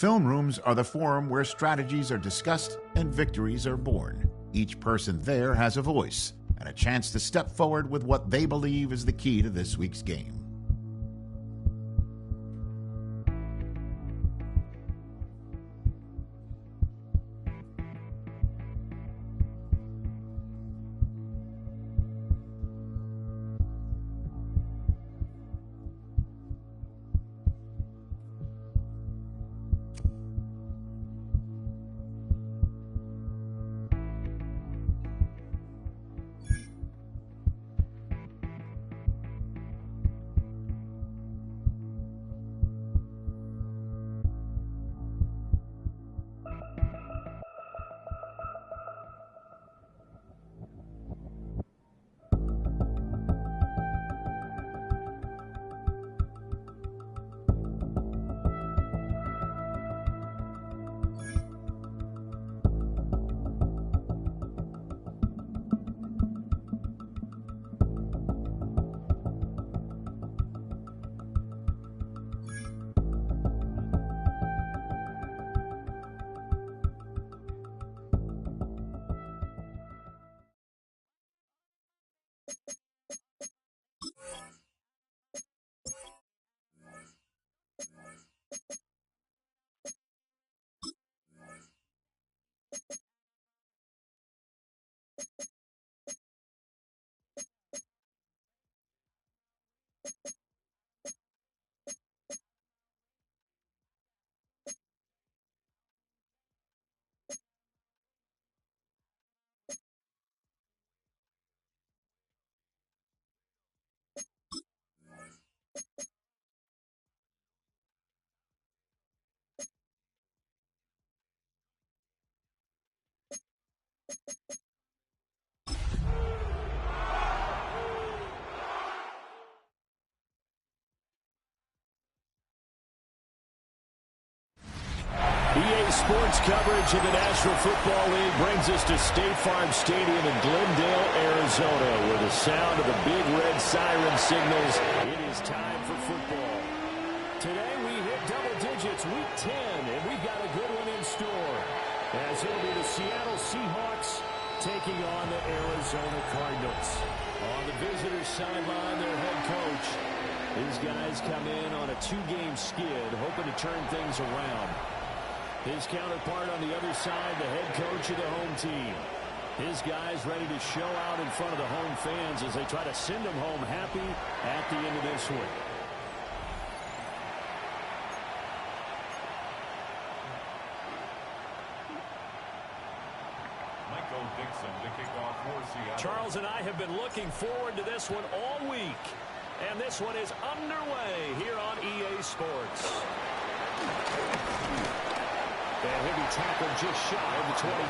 Film rooms are the forum where strategies are discussed and victories are born. Each person there has a voice and a chance to step forward with what they believe is the key to this week's game. EA Sports coverage of the National Football League brings us to State Farm Stadium in Glendale, Arizona, where the sound of the big red siren signals it is time for football. Today we hit double digits, week 10, and we've got a good one in store, as it'll be the Seattle Seahawks taking on the Arizona Cardinals. On the visitors' sideline, their head coach. These guys come in on a two-game skid, hoping to turn things around. His counterpart on the other side, the head coach of the home team. His guys ready to show out in front of the home fans as they try to send them home happy at the end of this one. Charles and I have been looking forward to this one all week. And this one is underway here on EA Sports. And he'll be tackled just shy of the 25.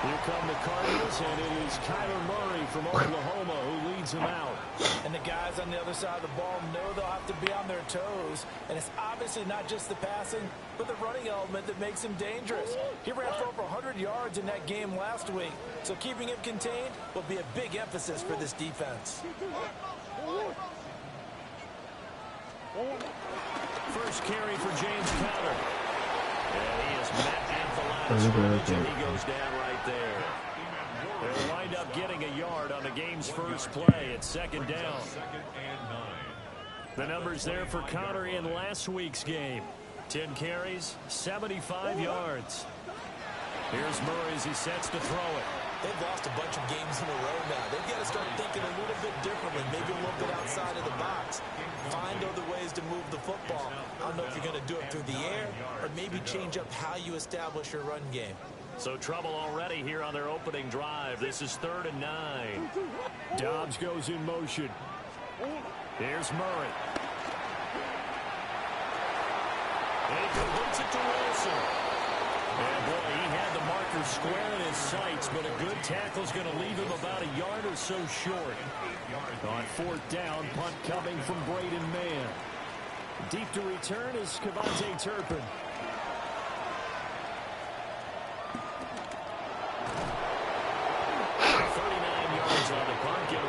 Here come the Cardinals, and it is Kyler Murray from Oklahoma who leads them out. And the guys on the other side of the ball know they'll have to be on their toes. And it's obviously not just the passing, but the running element that makes him dangerous. He ran for over 100 yards in that game last week. So keeping him contained will be a big emphasis for this defense. First carry for James Conner. And he is met at the line of scrimmage, and he goes down right there. They'll wind up getting a yard on the game's first play. It's second down. The numbers there for Conner in last week's game. 10 carries, 75 yards. Here's Murray as he sets to throw it. They've lost a bunch of games in a row now. They've got to start thinking a little bit differently, maybe a little bit outside of the box. Find other ways to move the football. I don't know if you're going to do it through the air or maybe change up how you establish your run game. So trouble already here on their opening drive. This is 3rd and 9. Dobbs goes in motion. Here's Murray. And he completes it to Wilson. And boy, he had the marker square in his sights, but a good tackle is going to leave him about a yard or so short. On 4th down, punt coming from Braden Mann. Deep to return is Kavontae Turpin.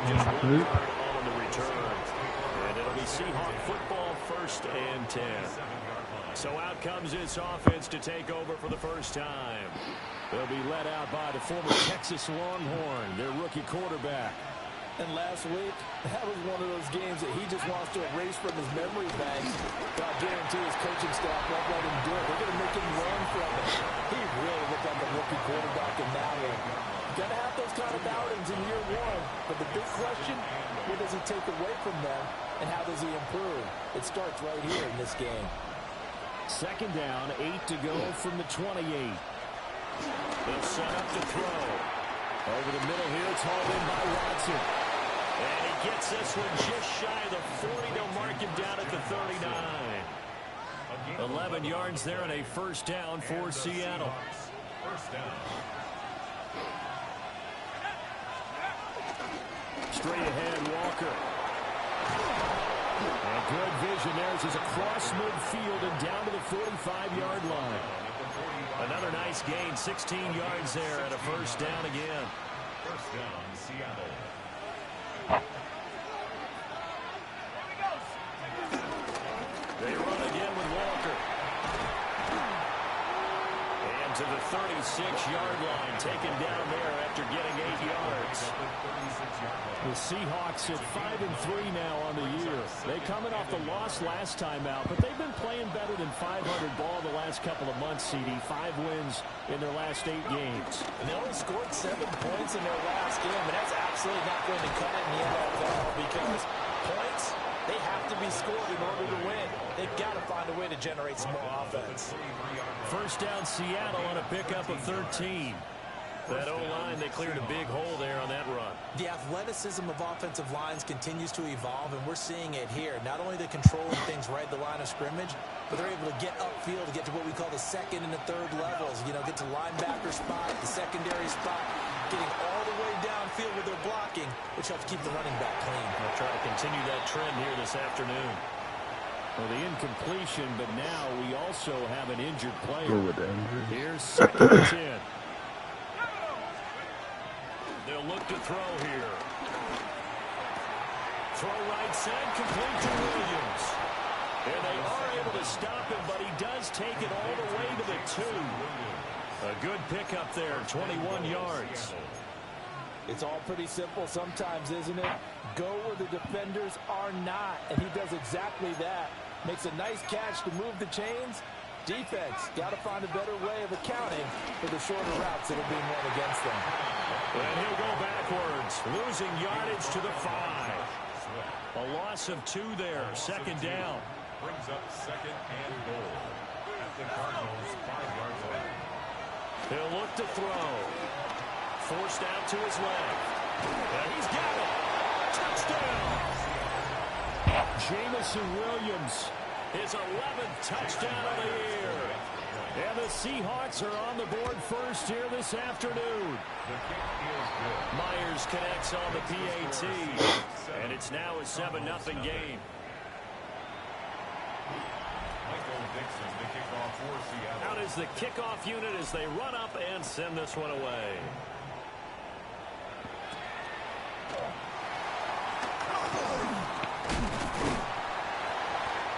Just 1 yard on the return. And it'll be Seahawk football, 1st and 10. So out comes this offense to take over for the first time. They'll be led out by the former Texas Longhorn, their rookie quarterback. And last week, that was one of those games that he just wants to erase from his memory banks. But I guarantee his coaching staff won't let him do it. They're going to make him run from it. He really looked like a rookie quarterback in that one. Got to have those kind of outings in year one. But the big question, what does he take away from them, and how does he improve? It starts right here in this game. Second down, 8 to go from the 28. They'll set up to throw. Over the middle here, it's hauled in by Watson. And he gets this one just shy of the 40. They'll mark him down at the 39. 11 yards there and a first down for Seattle. First down. Straight ahead, Walker. And good vision there as he's across midfield and down to the 45-yard line. Another nice gain, 16 yards there and a first down again. First down, Seattle. They run again with Walker. And to the 36-yard line, taken down there after getting 8 yards. The Seahawks at 5-3 now on the year. They coming off the loss last time out, but they've been playing better than 500 ball the last couple of months, CD. 5 wins in their last 8 games. And they only scored 7 points in their last game, and that's absolutely not going to cut it in the NFL because points, they have to be scored in order to win. They've got to find a way to generate some more offense. First down, Seattle on a pickup of 13. That O-line, they cleared a big hole there on that run. The athleticism of offensive lines continues to evolve, and we're seeing it here. Not only they're controlling things right at the line of scrimmage, but they're able to get upfield to get to what we call the 2nd and the 3rd levels. You know, get to linebacker spot, the secondary spot, getting all the way downfield with their blocking, which helps keep the running back clean. They'll try to continue that trend here this afternoon. Well, the incompletion, but now we also have an injured player. Here's 2nd and 10. They'll look to throw here. Throw right side, complete to Williams. And they are able to stop him, but he does take it all the way to the 2. A good pickup there, 21 yards. It's all pretty simple sometimes, isn't it? Go where the defenders are not, and he does exactly that. Makes a nice catch to move the chains. Defense, got to find a better way of accounting for the shorter routes that are being run against them. And he'll go backwards, losing yardage to the 5. A loss of 2 there, 2nd down. Brings up 2nd and goal. At the Cardinals, 5 yards away. He'll look to throw. Forced out to his left. And he's got it. Touchdown. Jamison Williams. His 11th touchdown of the year. And the Seahawks are on the board first here this afternoon. Myers connects on the PAT. And it's now a 7-0 game. Out is the kickoff unit as they run up and send this one away.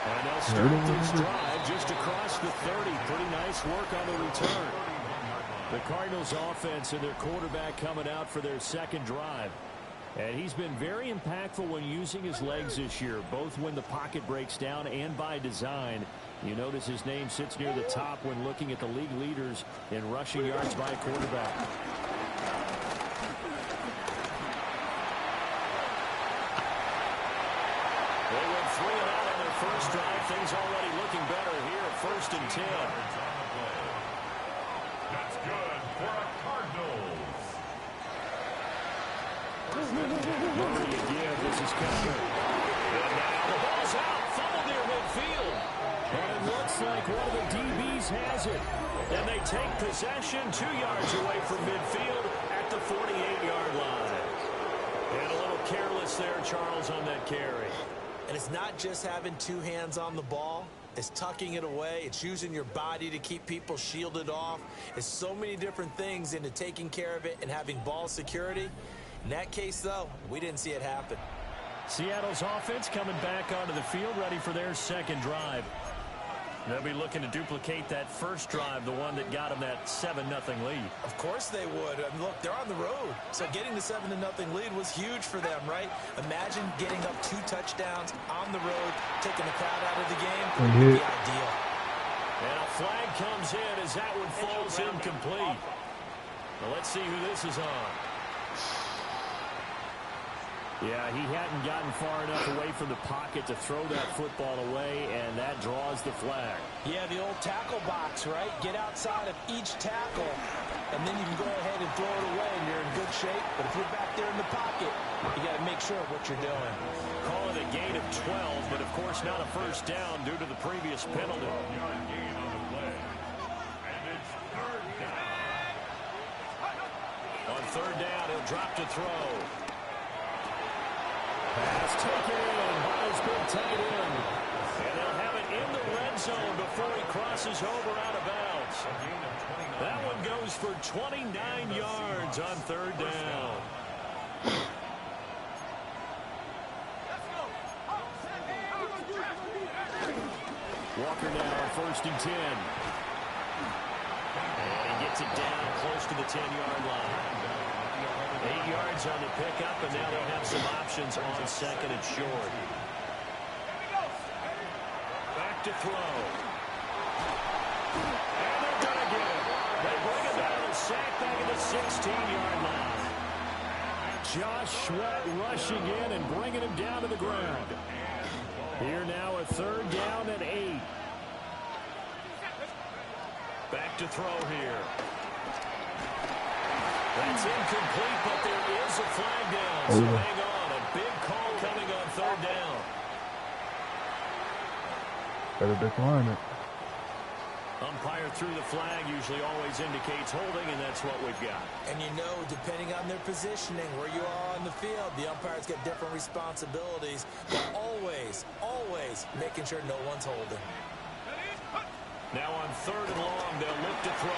And they'll start this drive just across the 30. Pretty nice work on the return. The Cardinals offense and their quarterback coming out for their second drive. And he's been very impactful when using his legs this year, both when the pocket breaks down and by design. You notice his name sits near the top when looking at the league leaders in rushing yards by a quarterback. They went 3 and out on their first drive. Things already looking better here at 1st and 10. That's good for a Cardinals. Murray again. This is Kessler. And now the ball's out. Fumbled near midfield. And it looks like one of the DBs has it. And they take possession 2 yards away from midfield at the 48-yard line. And a little careless there, Charles, on that carry. And it's not just having 2 hands on the ball. It's tucking it away. It's using your body to keep people shielded off. It's so many different things into taking care of it and having ball security. In that case, though, we didn't see it happen. Seattle's offense coming back onto the field, ready for their second drive. They'll be looking to duplicate that first drive, the one that got them that 7-0 lead. Of course they would. I mean, look, they're on the road. So getting the 7-0 lead was huge for them, right? Imagine getting up 2 touchdowns on the road, taking the crowd out of the game. Would be ideal. And a flag comes in as that one falls incomplete. Well, let's see who this is on. Yeah, he hadn't gotten far enough away from the pocket to throw that football away, and that draws the flag. Yeah, the old tackle box, right? Get outside of each tackle, and then you can go ahead and throw it away, and you're in good shape. But if you're back there in the pocket, you got to make sure of what you're doing. Call it a gain of 12, but of course not a first down due to the previous penalty. On 3rd down, he'll drop to throw. Pass taken in by his big tight end. And they'll have it in the red zone before he crosses over out of bounds. That one goes for 29 yards on 3rd down. Walker now on 1st and 10. And he gets it down close to the 10-yard line. 8 yards on the pickup, and now they'll have some options on 2nd and short. Back to throw. And they're done again. They bring it down and sack back at the 16-yard line. Josh Sweat rushing in and bringing him down to the ground. Here now a 3rd down and 8. Back to throw here. That's incomplete, but there is a flag down. So hang on. A big call coming on 3rd down. Better decline it. Umpire through the flag usually always indicates holding, and that's what we've got. And you know, depending on their positioning, where you are on the field, the umpire's got different responsibilities. But always, always making sure no one's holding. Now on 3rd and long, they'll look to throw.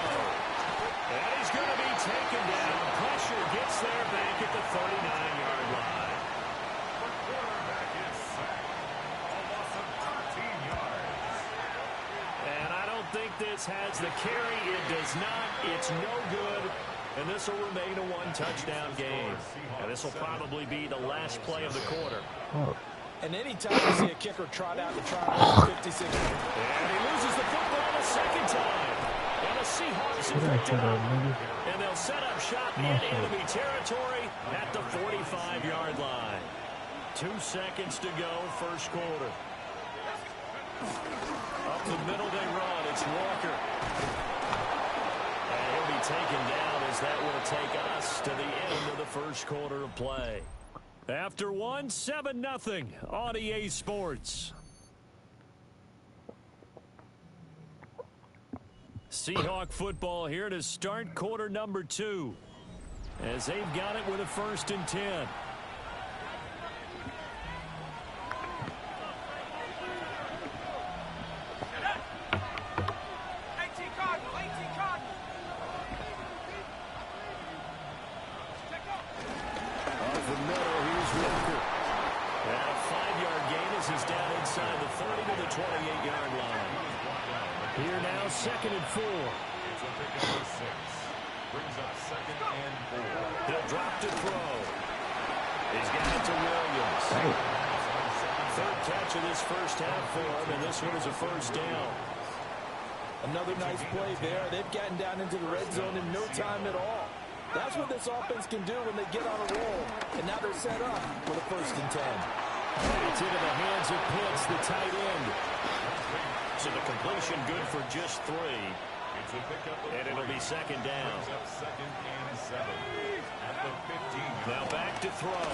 And he's going to be taken down. Pressure gets there back at the 39-yard line. The quarterback is sacked. A loss of 13 yards. And I don't think this has the carry. It does not. It's no good. And this will remain a 1-touchdown game. And this will probably be the last play of the quarter. Oh. And anytime you see a kicker trot out to try to 56. And he loses the football the 2nd time. And the Seahawks have picked it up. And they'll set up shop in enemy territory at the 45-yard line. 2 seconds to go, 1st quarter. Up the middle they run. It's Walker. And he'll be taken down as that will take us to the end of the 1st quarter of play. After 1, 7-0 on EA Sports. Seahawk football here to start quarter number 2. As they've got it with a 1st and 10. Off the middle, here's Walker. And a 5-yard gain as he's down inside the 30 to the 28-yard line. Here now, 2nd and 4. It's a pick number 6. Brings up 2nd and 4. He'll drop to throw. He's got it to Williams. 3rd catch of this first half for him, and this one is a 1st down. Another nice play there. They've gotten down into the red zone in no time at all. That's what this offense can do when they get on a roll. And now they're set up with a 1st and 10. It's into the hands of Pitts, the tight end. So the completion good for just 3. It's a pickup of And it'll be 2nd down. Brings up 2nd and 7. At the 15. Now back to throw.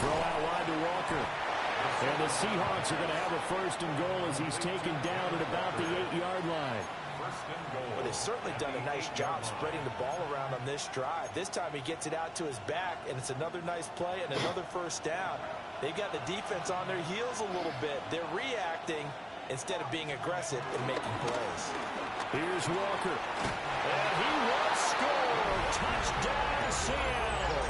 Throw out wide to Walker. And the Seahawks are going to have a 1st and goal as he's taken down at about the 8-yard line. 1st and goal. Well, they've certainly done a nice job spreading the ball around on this drive. This time he gets it out to his back, and it's another nice play and another 1st down. They've got the defense on their heels a little bit. They're reacting instead of being aggressive and making plays. Here's Walker. And he will score. Touchdown, Seattle.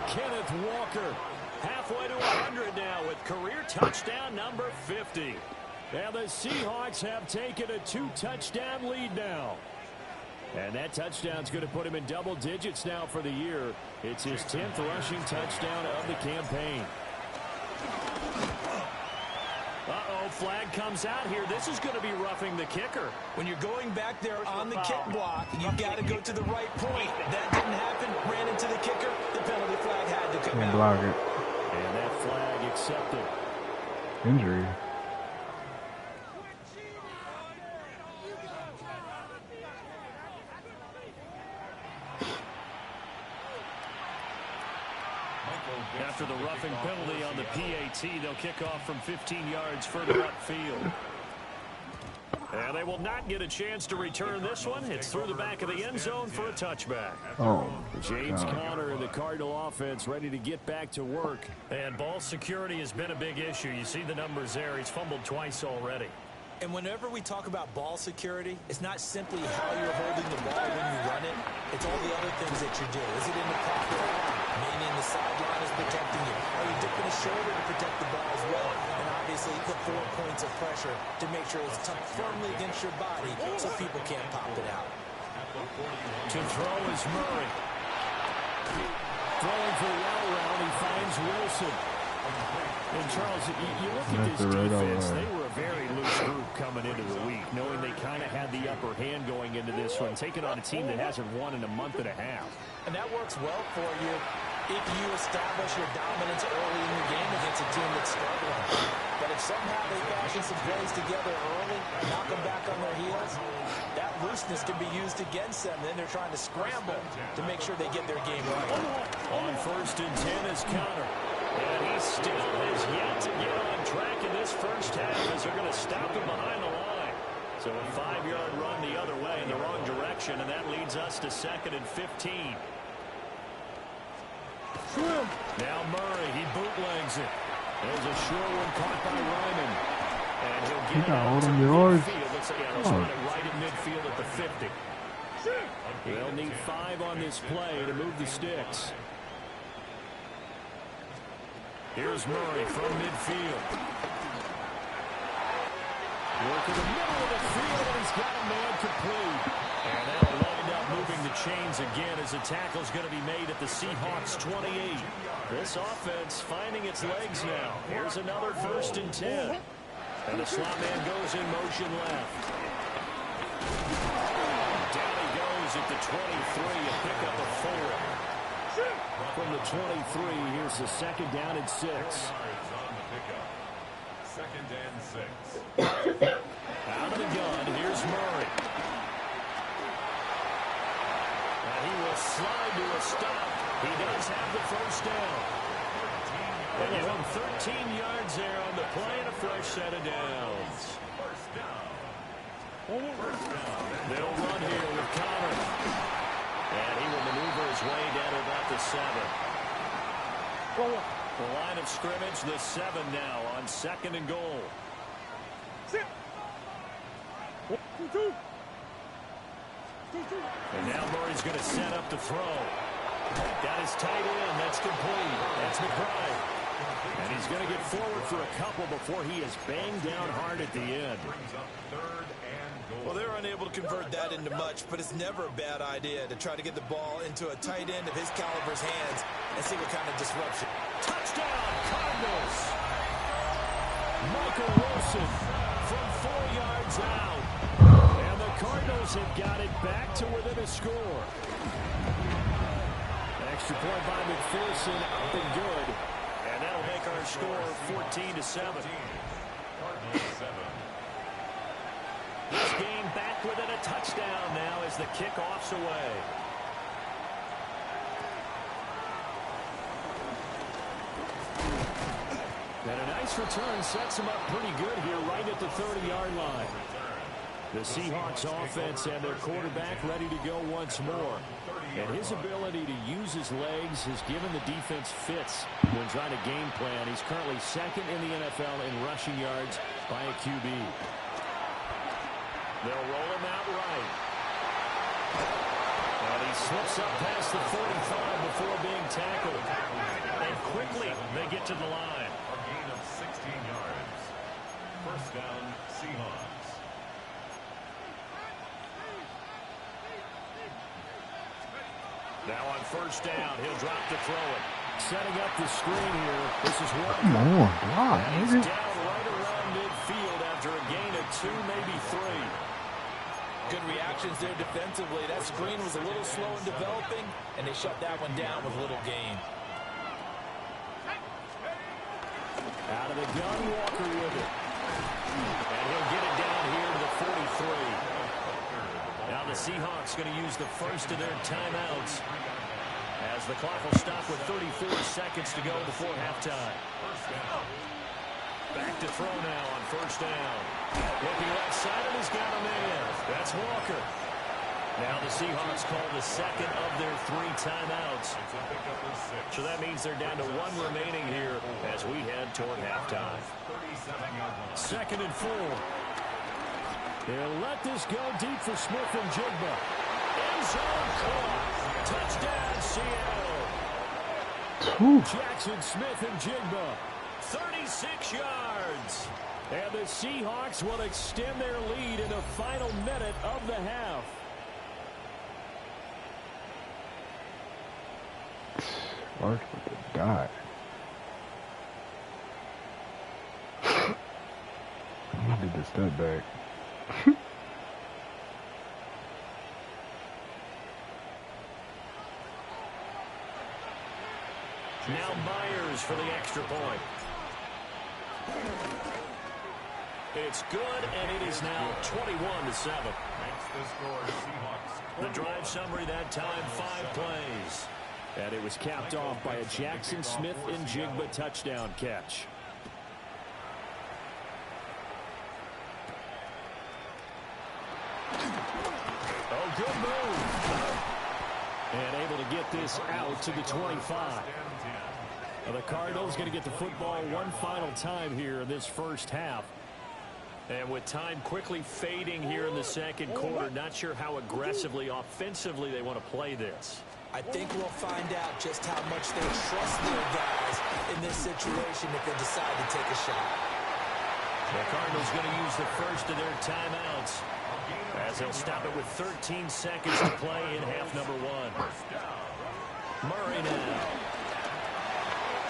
Kenneth Walker halfway to 100 now with career touchdown number 50. And the Seahawks have taken a 2-touchdown lead now. And that touchdown's going to put him in double digits now for the year. It's his 10th rushing touchdown of the campaign. Uh-oh, flag comes out here. This is going to be roughing the kicker. When you're going back there on the kick block, you've got to go to the right point. That didn't happen. Ran into the kicker. The penalty flag had to come Can't out. block it. And that flag accepted. Injury. After the roughing penalty on the PAT, they'll kick off from 15 yards further upfield. And they will not get a chance to return this one. It's through the back of the end zone for a touchback. Oh, James Conner and the Cardinal offense ready to get back to work. And ball security has been a big issue. You see the numbers there. He's fumbled twice already. And whenever we talk about ball security, it's not simply how you're holding the ball when you run it. It's all the other things that you do. Is it in the proper arm? Meaning the sideline is protecting you. Are you dipping a shoulder to protect the ball as well? And obviously the 4 points of pressure to make sure it's tucked firmly against your body so people can't pop it out. To throw is Murray. Throwing for the out route, he finds Wilson. And Charles, you look at this defense, they were a very loose group coming into the week, knowing they kind of had the upper hand going into this one, taking on a team that hasn't won in a month and a half. And that works well for you if you establish your dominance early in the game against a team that's struggling. But if somehow they fashion some plays together early, knock them back on their heels, that looseness can be used against them. Then they're trying to scramble to make sure they get their game right. On 1st and 10 is Conner. And he still has yet to get on track in this first half as they're going to stop him behind the line. So a 5-yard run the other way in the wrong direction, and that leads us to 2nd and 15. Now Murray, he bootlegs it. There's a short one caught by Ryman. And he'll get it out to midfield. Looks like he'll run it right at midfield at the 50. They'll need 5 on this play to move the sticks. Here's Murray from midfield. Working the middle of the field, and he's got a man complete. And that'll wind up moving the chains again as the tackle's going to be made at the Seahawks 28. This offense finding its legs now. Here's another 1st and 10. And the slot man goes in motion left. Down he goes at the 23, a pickup of 4. From the 23, here's the 2nd down and 6. 2nd and 6. Out of the gun, here's Murray. And he will slide to a stop. He does have the 1st down. And you have 13 yards there on the play and a fresh set of downs. 1st down. They'll run here with Connor. And he will maneuver his way down to about the 7. The line of scrimmage, the 7 now on 2nd and goal. And now Murray's going to set up the throw. Got his tight end. That's complete. That's McBride. And he's going to get forward for a couple before he is banged down hard at the end. Well, they're unable to convert that into much, but it's never a bad idea to try to get the ball into a tight end of his caliber's hands and see what kind of disruption. Touchdown, Cardinals! Michael Wilson from 4 yards out. And the Cardinals have got it back to within a score. Extra point by McPherson, up and good. And that'll make our score 14-7. This game back within a touchdown now as the kickoff's away. And a nice return sets him up pretty good here right at the 30-yard line. The Seahawks offense and their quarterback ready to go once more. And his ability to use his legs has given the defense fits when trying to game plan. He's currently 2nd in the NFL in rushing yards by a QB. They'll roll him out right. And he slips up past the 45 before being tackled. And quickly they get to the line. A gain of 16 yards. First down, Seahawks. Now on first down, he'll drop to throw it. Setting up the screen here. This is one. Come on, God. He's down right around midfield after a gain of 2, maybe 3. Good reactions there defensively. That screen was a little slow in developing, and they shut that one down with little gain. Out of the gun, Walker with it. And he'll get it down here to the 43. Now the Seahawks going to use the first of their timeouts as the clock will stop with 34 seconds to go before halftime. Back to throw now on first down. Looking right side, and he's got a man. That's Walker. Now the Seahawks call the second of their 3 timeouts. So that means they're down to 1 remaining here as we head toward halftime. 2nd and 4. They'll let this go deep for Smith and Jigba. End zone caught. Touchdown, Seattle. Jackson Smith and Jigba. 36 yards. And the Seahawks will extend their lead in the final minute of the half. Mark with the dot. I did the step back. Now Myers for the extra point. It's good, and it is now 21-7. The drive summary that time, 5 plays. And it was capped off by a Jackson Smith and Jigba touchdown catch. Oh, good move. And able to get this out to the 25. Well, the Cardinals going to get the football one final time here in this first half. And with time quickly fading here in the second quarter, not sure how aggressively, offensively they want to play this. I think we'll find out just how much they trust their guys in this situation if they decide to take a shot. The Cardinals going to use the first of their timeouts as they'll stop it with 13 seconds to play in half number 1. Murray now.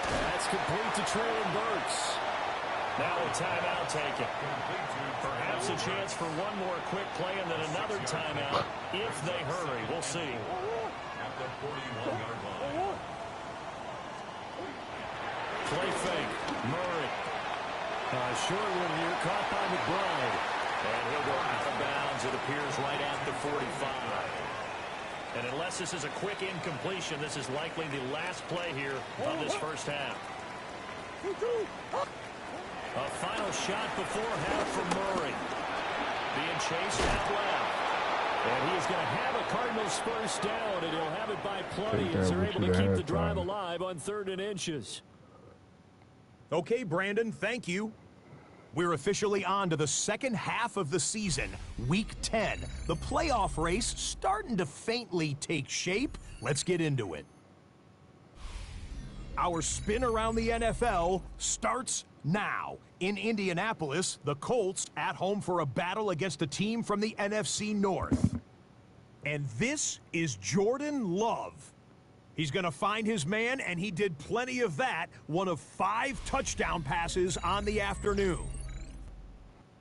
That's complete to Traylon Burks. Now a timeout taken. Perhaps a chance for one more quick play and then another timeout if they hurry. We'll see. At the 41-yard line. Play fake. Murray. Short one here, caught by McBride. And he'll go out of bounds, it appears, right at the 45. And unless this is a quick incompletion, this is likely the last play here of this first half. A final shot before half from Murray. being chased out left. And he's going to have a Cardinals first down, and he'll have it by plenty as they're able to keep the drive alive on 3rd and inches. Okay, Brandon, thank you. We're officially on to the second half of the season, Week 10. The playoff race starting to faintly take shape. Let's get into it. Our spin around the NFL starts now. In Indianapolis, the Colts at home for a battle against a team from the NFC North. And this is Jordan Love. He's going to find his man, and he did plenty of that. One of 5 touchdown passes on the afternoon.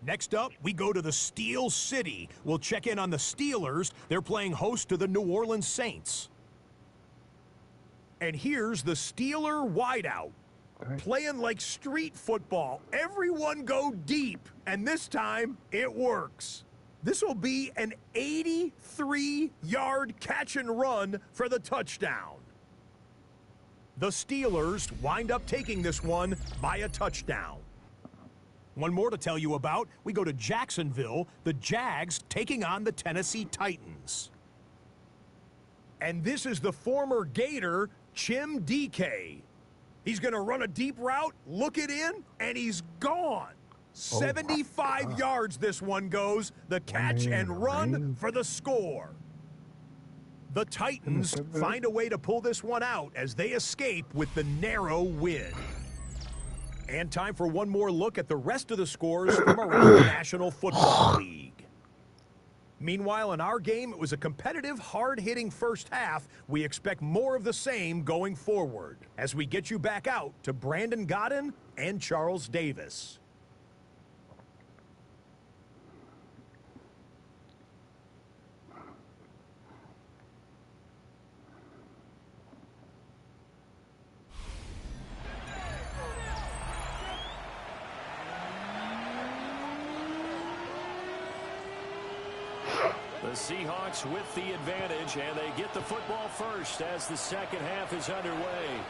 Next up, we go to the Steel City. We'll check in on the Steelers. They're playing host to the New Orleans Saints. And here's the Steeler wideout. Playing like street football. Everyone go deep, and this time it works. This will be an 83-yard catch and run for the touchdown. The Steelers wind up taking this one by a touchdown. One more to tell you about. We go to Jacksonville, the Jags taking on the Tennessee Titans. And this is the former Gator, Chim DK. He's going to run a deep route, look it in, and he's gone. 75 yards this one goes. The catch and run for the score. The Titans find a way to pull this one out as they escape with the narrow win. And time for one more look at the rest of the scores from around the National Football League. Meanwhile, in our game, it was a competitive, hard-hitting first half. We expect more of the same going forward as we get you back out to Brandon Godden and Charles Davis. The Seahawks with the advantage, and they get the football first as the second half is underway.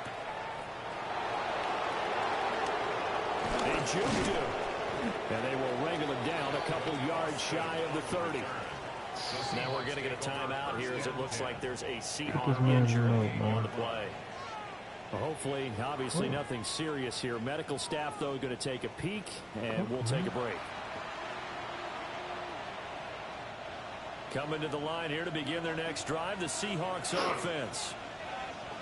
They juked him, and they will wrangle him down a couple yards shy of the 30. Now we're going to get a timeout here as it looks like there's a Seahawk injury on the play. Well, hopefully, obviously nothing serious here. Medical staff, though, going to take a peek, and we'll take a break. Coming to the line here to begin their next drive, the Seahawks offense.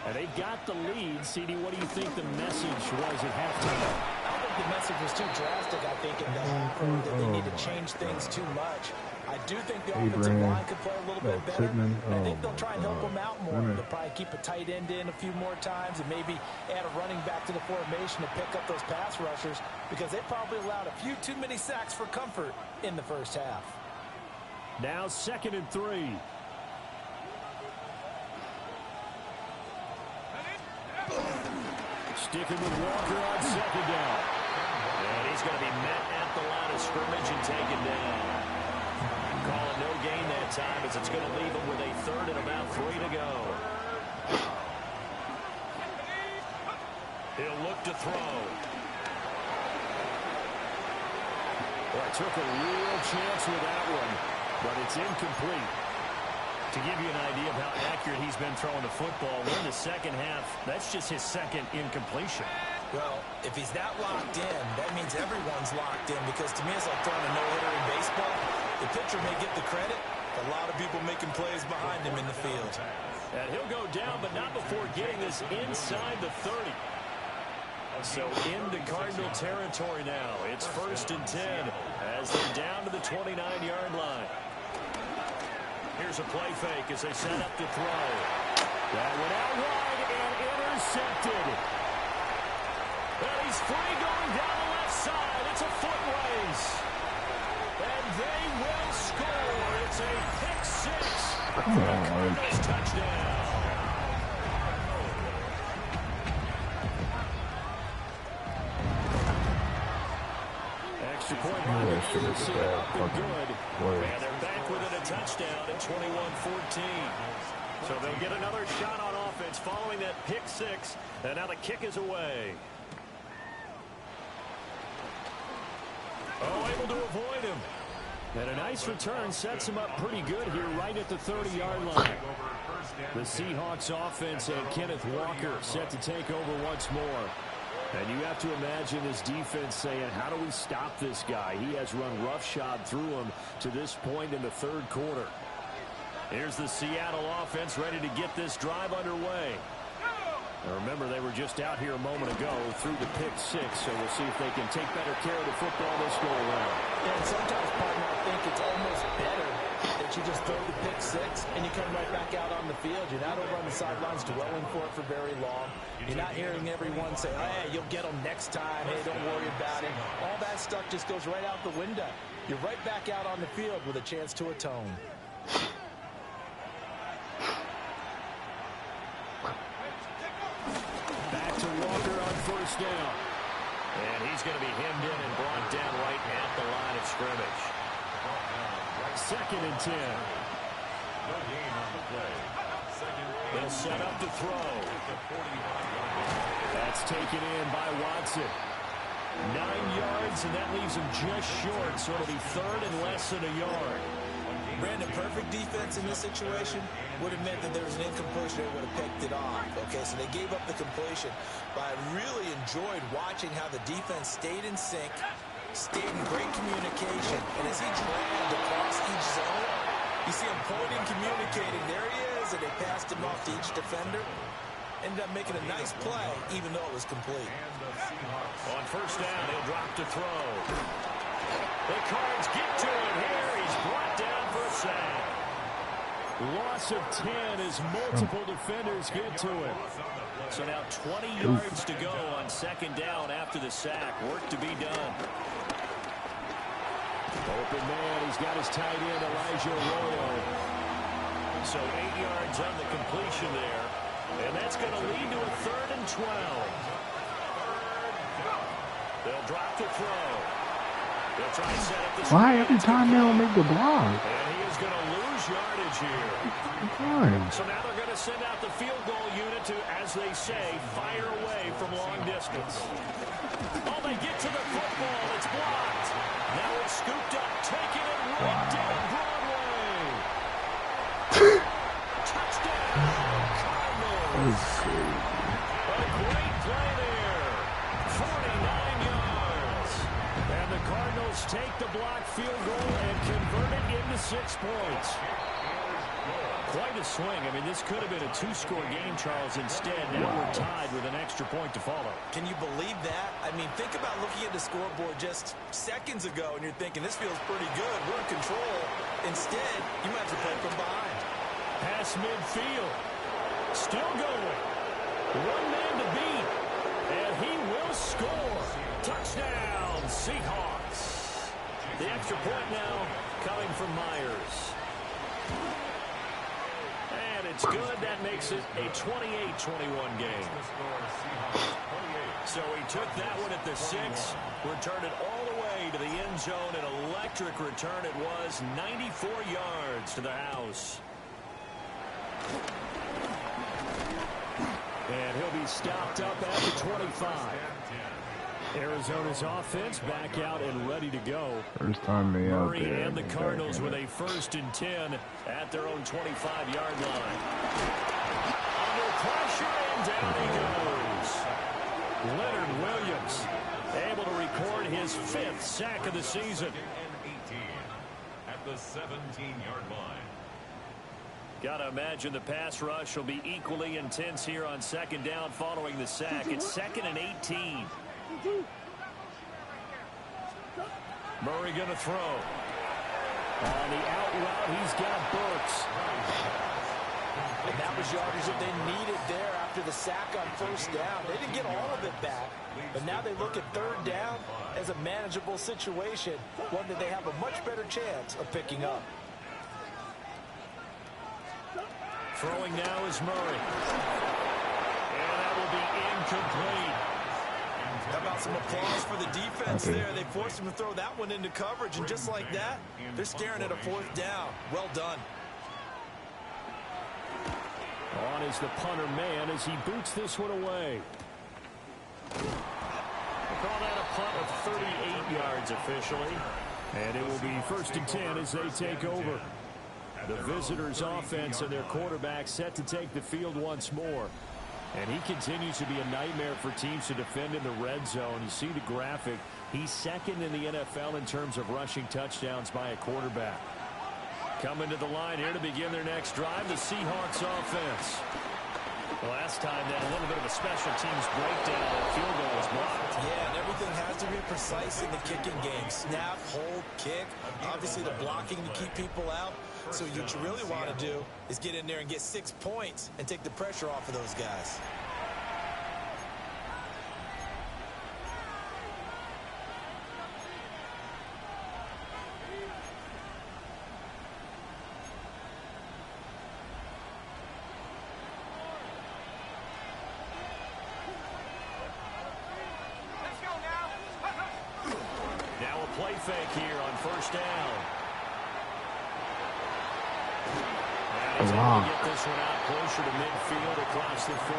And they've got the lead. CD, what do you think the message was at halftime? I don't think the message was too drastic, I think, in that they need to change things too much. I do think the offensive line could play a little bit better. I think they'll try and help them out more. They'll probably keep a tight end in a few more times and maybe add a running back to the formation to pick up those pass rushers because they probably allowed a few too many sacks for comfort in the first half. Now 2nd and 3. Sticking with Walker on 2nd down. And he's going to be met at the line of scrimmage and taken down. Calling no gain that time as it's going to leave him with a 3rd and about 3 to go. He'll look to throw. Well, I took a real chance with that one. But it's incomplete. To give you an idea of how accurate he's been throwing the football, we're in the second half. That's just his 2nd incompletion. Well, if he's that locked in, that means everyone's locked in because to me it's like throwing a no-hitter in baseball. The pitcher may get the credit, but a lot of people making plays behind him in the field. And he'll go down, but not before getting this inside the 30. So into Cardinal territory now. It's 1st and 10 as they're down to the 29-yard line. Here's a play fake as they set up to throw. That went out wide and intercepted. And he's free going down the left side. It's a foot race. And they will score. It's a pick 6 for the Cardinals touchdown. Extra point by the Eagles up and good. And they're back within a touchdown at 21-14. So they'll get another shot on offense following that pick 6. And now the kick is away. Oh, able to avoid him. And a nice return sets him up pretty good here right at the 30-yard line. The Seahawks offense and Kenneth Walker set to take over once more. And you have to imagine this defense saying, how do we stop this guy? He has run roughshod through him to this point in the third quarter. Here's the Seattle offense ready to get this drive underway. Now remember, they were just out here a moment ago through the pick six, so we'll see if they can take better care of the football this go around. And sometimes, partner, I think it's almost better that you just throw the pick six and you come right back out on the field. You're not over on the sidelines dwelling for it for very long. You're not hearing everyone say, hey, you'll get them next time. Hey, don't worry about it. All that stuff just goes right out the window. You're right back out on the field with a chance to atone. Back to Walker on first down. And he's going to be hemmed in and brought down right at the line of scrimmage. 2nd and 10. They'll set up to throw. That's taken in by Watson. 9 yards, and that leaves him just short, so it'll be 3rd and less than a yard. Brandon, perfect defense in this situation would have meant that there was an incompletion. They would have picked it off. Okay, so they gave up the completion. But I really enjoyed watching how the defense stayed in sync, stayed in great communication. And as he dragged across each zone, you see him pointing, communicating. There he is, and they passed him off to each defender. Ended up making a nice play, even though it was complete. On first down, he'll drop to throw. The Cards get to him here. He's brought down for a sack. Loss of 10 as multiple defenders get to him. So now 20 yards to go on 2nd down after the sack. Work to be done. Open man. He's got his tight end, Elijah Arroyo. So 8 yards on the completion there. And that's going to lead to a 3rd and 12. They'll drop to throw. They'll try and set up the Why every time they don't make the block? And he is going to lose yardage here. So now they're going to send out the field goal unit to, as they say, fire away from long distance. Oh, they get to the football. It's blocked. Now it's scooped up, taking it right down Broadway. Touchdown, Cardinals. A great play there. 49 yards. And the Cardinals take the blocked field goal and convert it into 6 points. Quite a swing. I mean, this could have been a 2-score game, Charles. Instead, now we're tied with an extra point to follow. Can you believe that? I mean, think about looking at the scoreboard just seconds ago, and you're thinking, this feels pretty good. We're in control. Instead, you might have to play from behind. Pass midfield. Still going. 1 man to beat. And he will score. Touchdown, Seahawks. The extra point now coming from Myers. And it's good. That makes it a 28-21 game. So he took that one at the 6, returned it all the way to the end zone. An electric return it was, 94 yards to the house. And he'll be stopped up at the 25. Arizona's offense back out and ready to go. First time they out Murray there. and the Cardinals with a 1st and 10 at their own 25-yard line. Under pressure, and down he goes. Leonard Williams able to record his 5th sack of the season. At the 17-yard line. Got to imagine the pass rush will be equally intense here on 2nd down following the sack. It's 2nd and 18. Murray going to throw. On the out route, he's got Burks. And that was yardage that they needed there after the sack on 1st down. They didn't get all of it back, but now they look at 3rd down as a manageable situation, one that they have a much better chance of picking up. Throwing now is Murray. And that will be incomplete. How about some applause for the defense there? They forced him to throw that one into coverage, and just like that, they're staring at a 4th down. Well done. On is the punter man as he boots this one away. We'll call that a punt of 38 yards officially. And it will be 1st and 10 as they take over. The visitors' offense and their quarterback set to take the field once more. And he continues to be a nightmare for teams to defend in the red zone. You see the graphic. He's 2nd in the NFL in terms of rushing touchdowns by a quarterback. Coming to the line here to begin their next drive, the Seahawks offense. Last time, that a little bit of a special teams breakdown. The field goal was blocked. Yeah, and everything has to be precise in the kicking game. Snap, hold, kick. Obviously, the blocking to keep people out. So what you really want to do is get in there and get 6 points and take the pressure off of those guys. Now a play fake here on 1st down. He's able to get this one out closer to midfield across the 45.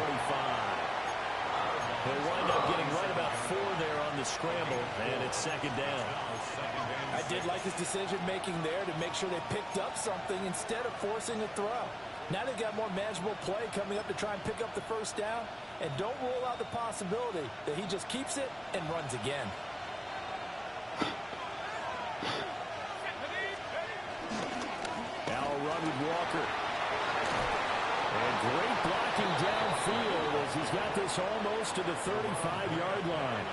They wind up getting right about 4 there on the scramble, and it's 2nd down. I did like his decision-making there to make sure they picked up something instead of forcing a throw. Now they've got more manageable play coming up to try and pick up the 1st down, and don't rule out the possibility that he just keeps it and runs again. Now a run with Walker. And great blocking downfield as he's got this almost to the 35-yard line.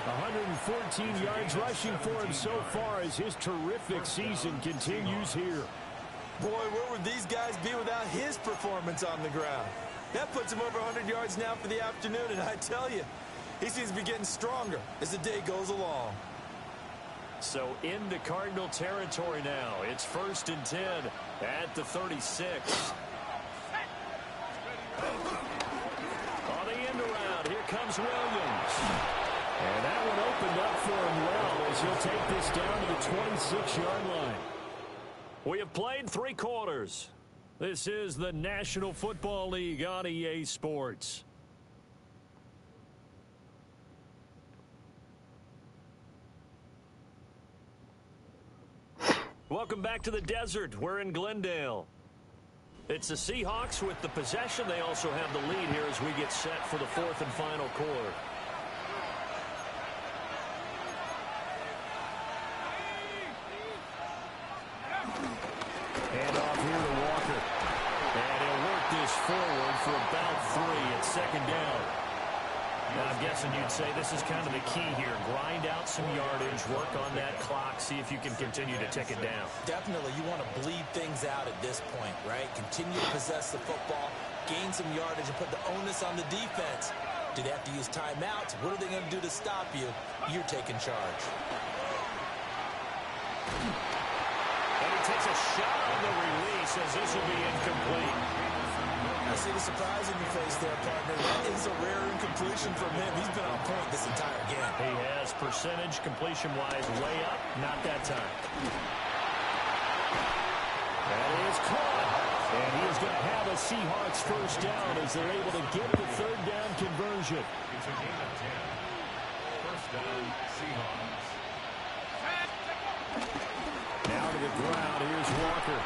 114 yards rushing for him so far as his terrific season continues here. Boy, where would these guys be without his performance on the ground? That puts him over 100 yards now for the afternoon, and I tell you, he seems to be getting stronger as the day goes along. So into Cardinal territory now. It's 1st and 10 at the 36. On the end around, here comes Williams. And that one opened up for him well as he'll take this down to the 26-yard line. We have played 3 quarters. This is the National Football League on EA Sports. Welcome back to the desert. We're in Glendale. It's the Seahawks with the possession. They also have the lead here as we get set for the 4th and final quarter. Hand off here to Walker. And he'll work this forward for about 3 at 2nd down. Now, I'm guessing you'd say this is kind of the key here. Grind out some yardage, work on that clock, see if you can continue to tick it down. Definitely, you want to bleed things out at this point, right? Continue to possess the football, gain some yardage, and put the onus on the defense. Do they have to use timeouts? What are they going to do to stop you? You're taking charge. And he takes a shot on the release as this will be incomplete. I see the surprise in your face there, partner. That is a rare incompletion from him. He's been on point this entire game. He has percentage completion-wise way up. Not that time. That is caught. And he is going to have a Seahawks 1st down as they're able to get the 3rd down conversion. It's a gain of 10. 1st down, Seahawks. Now to the ground. Here's Walker.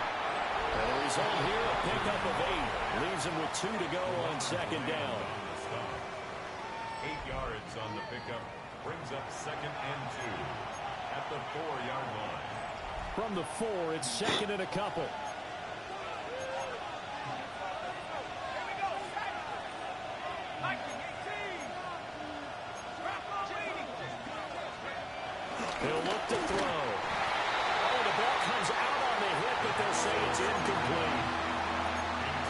And the result here, a pickup of 8. Leaves him with 2 to go on 2nd down. 8 yards on the pickup. Brings up 2nd and 2 at the 4-yard line. From the 4, it's 2nd and a couple. He'll look to throw. Oh, the ball comes out on the hit, but they'll say it's incomplete.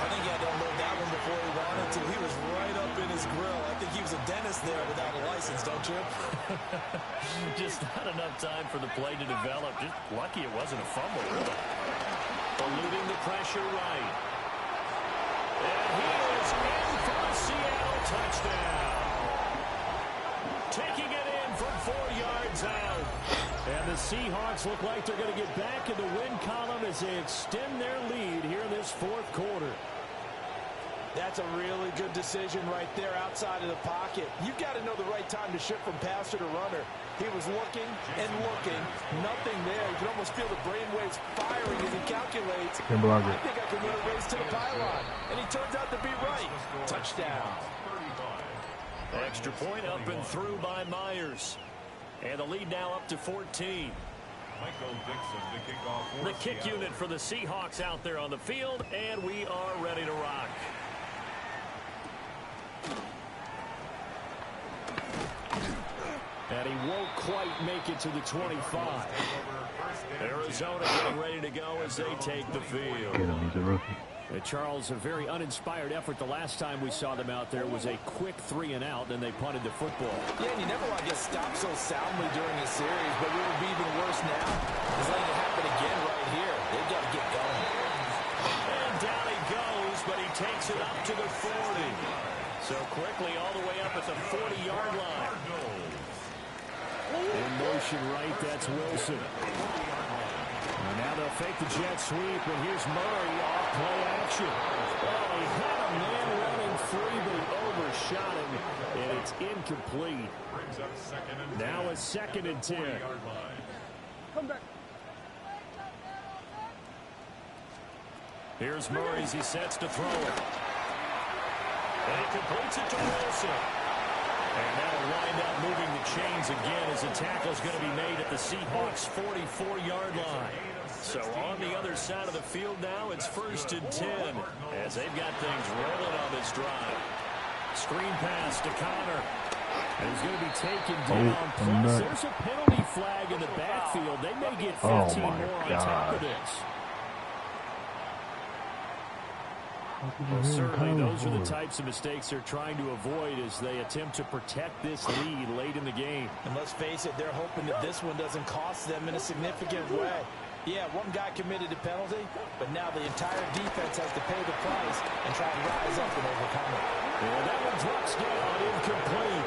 I think he had to unload that one before he wanted to. He was right up in his grill. I think he was a dentist there without a license, don't you? Just not enough time for the play to develop. Just lucky it wasn't a fumble, really. Eluding the pressure right. And he is in for a Seattle touchdown. Taking it in from 4 yards out. And the Seahawks look like they're going to get back in the win column as they extend their lead here in this 4th quarter. That's a really good decision right there outside of the pocket. You've got to know the right time to shift from passer to runner. He was looking and looking. Nothing there. You can almost feel the brainwaves firing as he calculates. I think I can win a race to the pylon. And he turns out to be right. Touchdown. Extra point up and through by Myers. And the lead now up to 14. Michael Dixon, the kickoff for The kick Seattle. unit for the Seahawks out there on the field, and we are ready to rock. And he won't quite make it to the 25. Arizona getting ready to go as they take the field. Get him, he's a rookie. Charles, a very uninspired effort. The last time we saw them out there was a quick 3 and out, then they punted the football. Yeah, and you never want to get stopped so soundly during a series, but what would be even worse now is letting it happen again right here. They've got to get going. And down he goes, but he takes it up to the 40. So quickly all the way up at the 40-yard line. In motion right, that's Wilson. And now they'll fake the jet sweep, and here's Murray off play action. Oh, he had a man running free, but he overshot him, and it's incomplete. Now a 2nd and 10. Come back. Here's Murray as he sets to throw it. And he completes it to Wilson. And that'll wind up moving the chains again as the tackle's going to be made at the Seahawks' 44-yard line. So on the other side of the field now, it's 1st and 10 as they've got things rolling on this drive. Screen pass to Connor. And he's going to be taken down. Plus, there's a penalty flag in the backfield. They may get 15 more on top of this. Well, certainly those are the types of mistakes they're trying to avoid as they attempt to protect this lead late in the game. And let's face it, they're hoping that this one doesn't cost them in a significant way. Yeah, one guy committed a penalty, but now the entire defense has to pay the price and try and rise up and overcome it. And that one drops down, incomplete.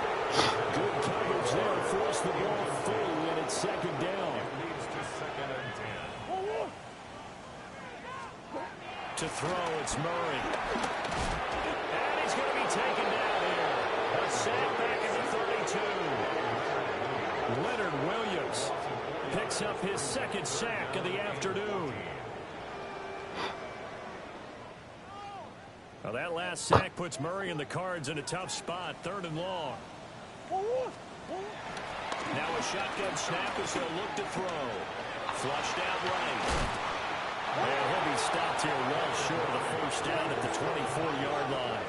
Good coverage there, forced the ball through, and it's 2nd down. It leads to 2nd and 10. To throw, it's Murray. And he's going to be taken down here. A sack back at the 32. Leonard Williams picks up his 2nd sack of the afternoon. Now that last sack puts Murray and the Cards in a tough spot, 3rd and long. Now a shotgun snap as they'll look to throw. Flushed out right. And he'll be stopped here well short of the 1st down at the 24-yard line.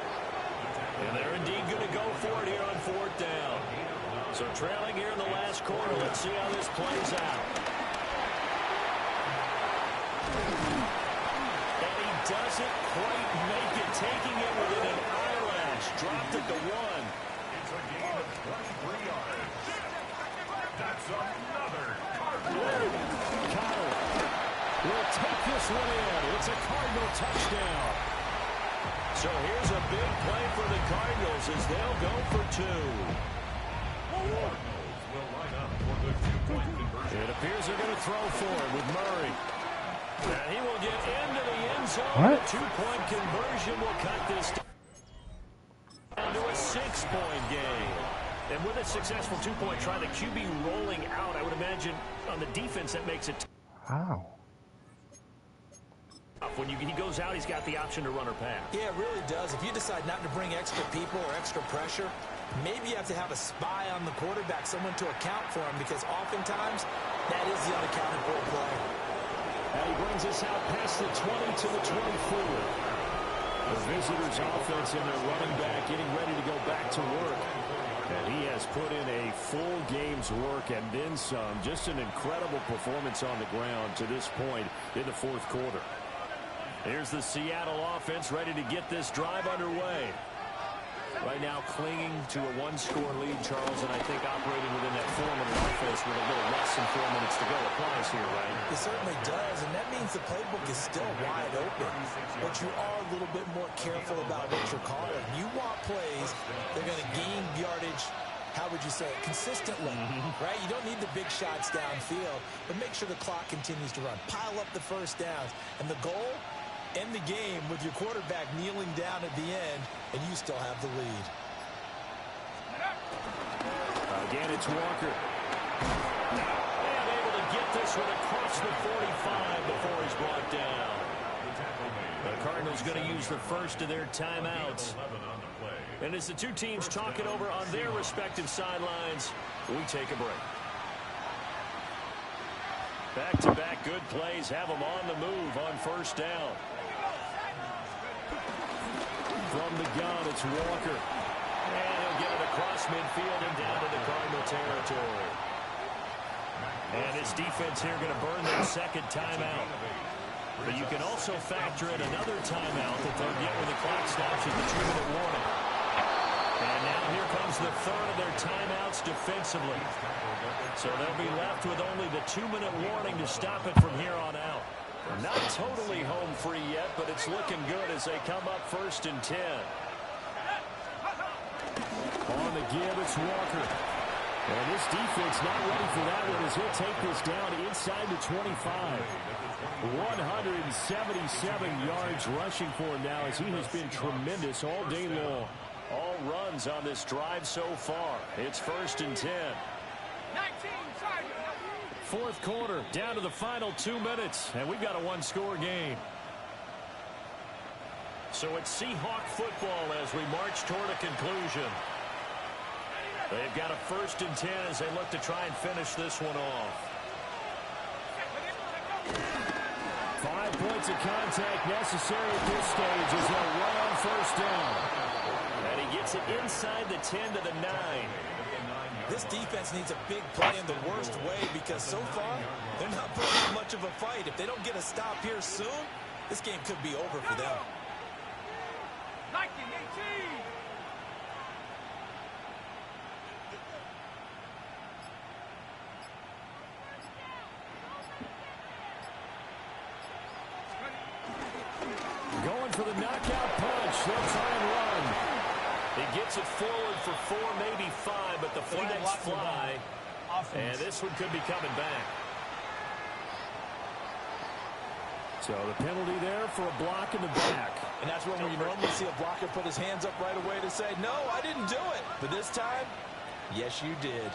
And they're indeed going to go for it here on 4th down. So trailing here in the last quarter. Let's see how this plays out. And he doesn't quite make it, taking it within an eyelash. Dropped at the 1. It's a gain of 23 yards. That's another Cardinal. Will take this one in. It's a Cardinal touchdown. So here's a big play for the Cardinals as they'll go for 2. Cardinals will line up for the 2-point conversion. It appears they're going to throw for it with Murray. And he will get into the end zone. What? The 2-point conversion will cut this down to a 6-point game. And with a successful 2-point try, the QB rolling out, I would imagine on the defense that makes it How? when he goes out, he's got the option to run or pass. Yeah, it really does. If you decide not to bring extra people or extra pressure, maybe you have to have a spy on the quarterback, someone to account for him, because oftentimes that is the unaccounted for play. And he brings us out past the 20 to the 24. The visitors' offense and their running back getting ready to go back to work. And he has put in a full game's work and then some. Just an incredible performance on the ground to this point in the 4th quarter. Here's the Seattle offense ready to get this drive underway. Right now clinging to a 1-score lead, Charles, and I think operating within that formidable offense with a little less than 4 minutes to go applies here, right? It certainly does, and that means the playbook is still wide open. But you are a little bit more careful about what you're calling. You want plays that are going to gain yardage, how would you say it, consistently, right? You don't need the big shots downfield, but make sure the clock continues to run. Pile up the 1st downs, and the goal end the game with your quarterback kneeling down at the end, and you still have the lead. Again, it's Walker. And able to get this one across the 45 before he's brought down. The Cardinals going to use the first of their timeouts. And as the two teams talk it over on their respective sidelines, we take a break. Back-to-back good plays have them on the move on first down. From the gun, it's Walker. And he'll get it across midfield and down to the Cardinal territory. And his defense here going to burn their second timeout. But you can also factor in another timeout that they'll get when the clock stops at the 2-minute warning. And now here comes the third of their timeouts defensively. So they'll be left with only the 2-minute warning to stop it from here on out. Not totally home free yet, but it's looking good as they come up 1st and 10. On the give, it's Walker. And this defense not ready for that one as he'll take this down inside the 25. 177 yards rushing for him now as he has been tremendous all day long. All runs on this drive so far. It's 1st and 10. 4th quarter, down to the final 2 minutes, and we've got a one-score game. So it's Seahawk football as we march toward a conclusion. They've got a 1st and 10 as they look to try and finish this one off. 5 points of contact necessary at this stage as they'll run on 1st down. And he gets it inside the 10 to the 9. This defense needs a big play in the worst way because so far, they're not putting up much of a fight. If they don't get a stop here soon, this game could be over for them. Going for the knockout punch. They'll try and run. He gets it forward for 4, maybe 5, but the flags fly. And this one could be coming back. So the penalty there for a block in the back. And that's when you normally see a blocker put his hands up right away to say, no, I didn't do it. But this time, yes, you did.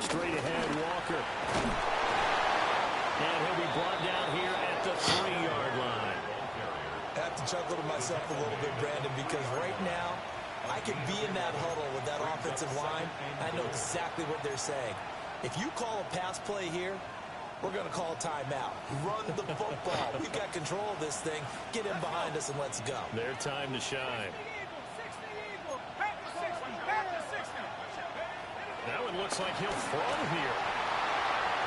Straight ahead, Walker. And he'll be brought down here at the 3-yard line. I have to chuckle to myself a little bit, Brandon, because right now, I could be in that huddle with that offensive line. I know exactly what they're saying. If you call a pass play here, we're going to call a timeout. Run the football. We've got control of this thing. Get in behind us and let's go. Their time to shine. That one looks like he'll throw here.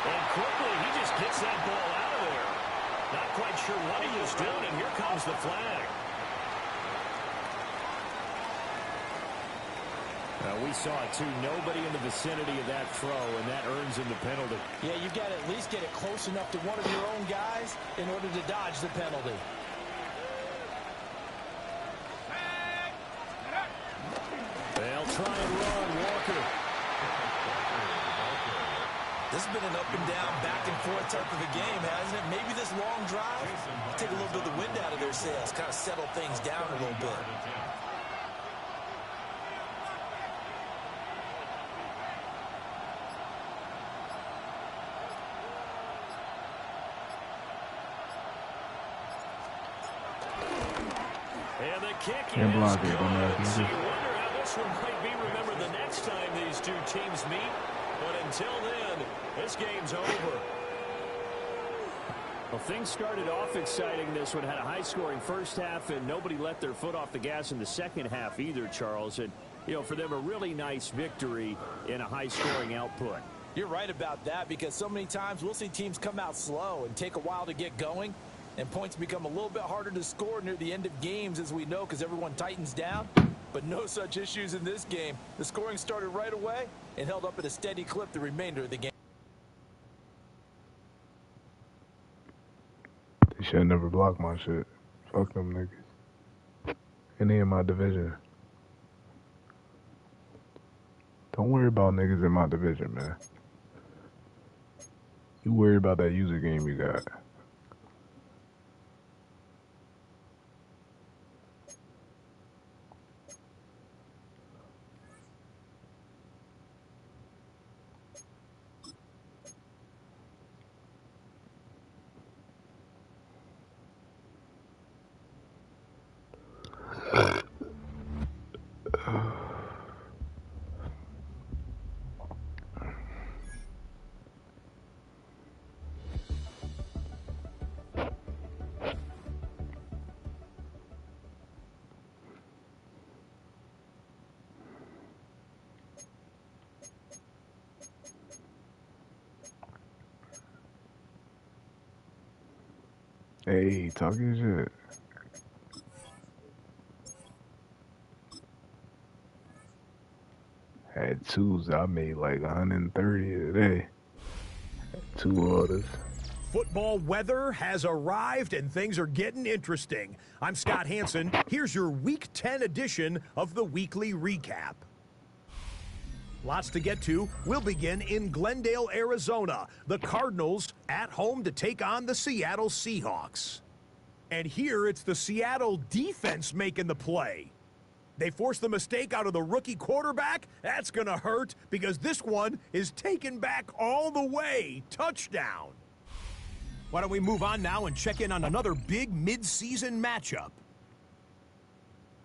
And quickly, he just gets that ball out of there. Not quite sure what he was doing, and here comes the flag. We saw it, too. Nobody in the vicinity of that throw, and that earns him the penalty. Yeah, you got to at least get it close enough to one of your own guys in order to dodge the penalty. They'll try and run, Walker. This has been an up and down, back and forth type of a game, hasn't it? Maybe this long drive take a little bit of the wind out of their sails, kind of settle things down a little bit. And the kick Can't is block it, good. don't know. So you wonder how this one might be remembered the next time these two teams meet. But until then, this game's over. Well, things started off exciting. This one had a high-scoring first half, and nobody let their foot off the gas in the second half either, Charles. And, you know, for them, a really nice victory in a high-scoring output. You're right about that because so many times we'll see teams come out slow and take a while to get going. And points become a little bit harder to score near the end of games, as we know, because everyone tightens down. But no such issues in this game. The scoring started right away and held up at a steady clip the remainder of the game. They should never block my shit. Fuck them niggas. And they in my division. Don't worry about niggas in my division, man. You worry about that user game you got. Hey, talking shit. Had twos. I made like 130 today. Two orders. Football weather has arrived and things are getting interesting. I'm Scott Hansen. Here's your Week 10 edition of the Weekly Recap. Lots to get to. We'll begin in Glendale, Arizona. The Cardinals at home to take on the Seattle Seahawks. And here it's the Seattle defense making the play. They force the mistake out of the rookie quarterback. That's going to hurt because this one is taken back all the way. Touchdown. Why don't we move on now and check in on another big mid-season matchup.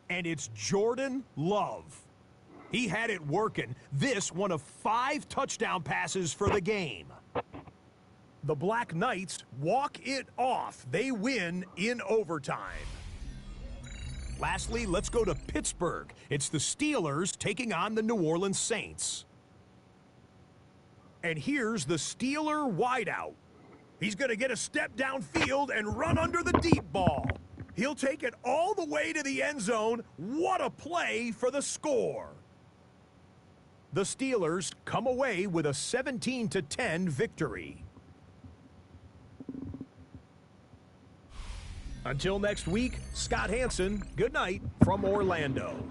And it's Jordan Love. He had it working. This one of 5 touchdown passes for the game. The Black Knights walk it off. They win in overtime. Lastly, let's go to Pittsburgh. It's the Steelers taking on the New Orleans Saints. And here's the Steeler wideout. He's going to get a step downfield and run under the deep ball. He'll take it all the way to the end zone. What a play for the score. The Steelers come away with a 17-10 victory. Until next week, Scott Hansen, good night from Orlando.